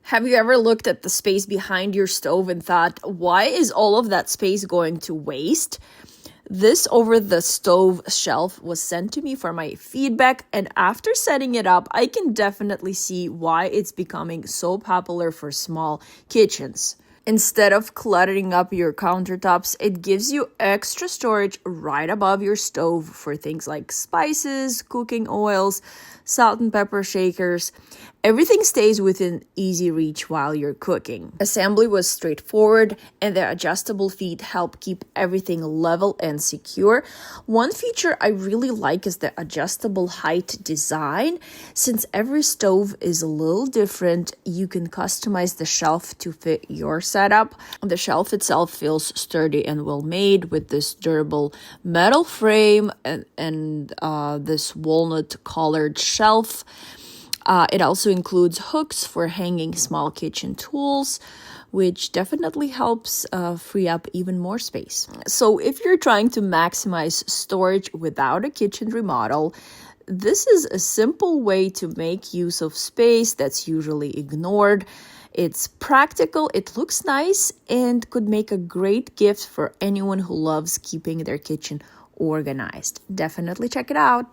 Have you ever looked at the space behind your stove and thought, why is all of that space going to waste? This over the stove shelf was sent to me for my feedback, and after setting it up, I can definitely see why it's becoming so popular for small kitchens. Instead of cluttering up your countertops, it gives you extra storage right above your stove for things like spices, cooking oils, salt and pepper shakers. Everything stays within easy reach while you're cooking. Assembly was straightforward, and the adjustable feet help keep everything level and secure. One feature I really like is the adjustable height design. Since every stove is a little different, you can customize the shelf to fit your setup. The shelf itself feels sturdy and well made with this durable metal frame and this walnut colored shelf. It also includes hooks for hanging small kitchen tools, which definitely helps free up even more space. So if you're trying to maximize storage without a kitchen remodel, this is a simple way to make use of space that's usually ignored. It's practical, it looks nice, and could make a great gift for anyone who loves keeping their kitchen organized. Definitely check it out.